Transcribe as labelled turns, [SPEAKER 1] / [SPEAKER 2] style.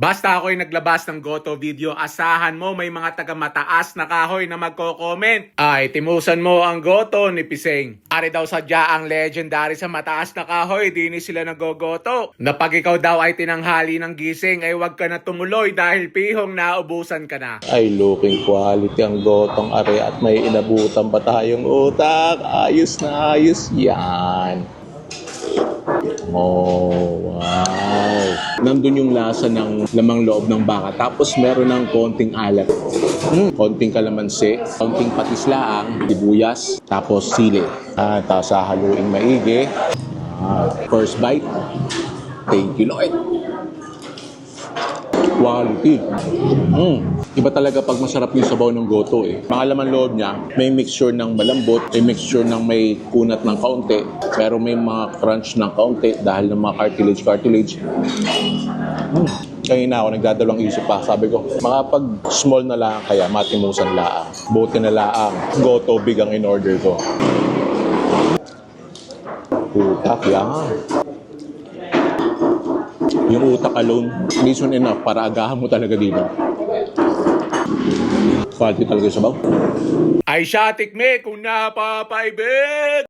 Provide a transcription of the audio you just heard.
[SPEAKER 1] Basta ako'y naglabas ng Goto video, asahan mo may mga taga-mataas na kahoy na magko-comment. Ay, timusan mo ang Goto ni Piseng. Ari daw sadya ang legendary sa mataas na kahoy, di ni sila nag-goto. Na pag ikaw daw ay tinanghali ng gising, ay wag ka na tumuloy dahil pihong naubusan ka na.
[SPEAKER 2] Ay, looking quality ang Gotong are at may inabutan pa tayong utak. Ayos na ayos yan. Oh, wow. Nandun yung lasa ng lamang loob ng baka. Tapos meron ng konting alat. Konting kalamansi, konting patislaang, sibuyas, tapos sili. Tapos haluing maigi. First bite. Thank you, Lord. Quality. Iba talaga pag masarap yung sabaw ng Goto eh. Mga laman loob niya, may mixture ng malambot, may mixture ng may kunat ng kaunti, pero may mga crunch ng kaunti dahil ng mga cartilage. Kanina ako nagdadalawang isip pa. Sabi ko, mga pag small na lang kaya matimusan laang. Buti na laang. Goto big ang in order ko. Utak yan. Yung utak alone, reason enough para agahan mo talaga dito. Quality talaga yung sabaw.
[SPEAKER 1] Ay siya, tikme kung napapaibig!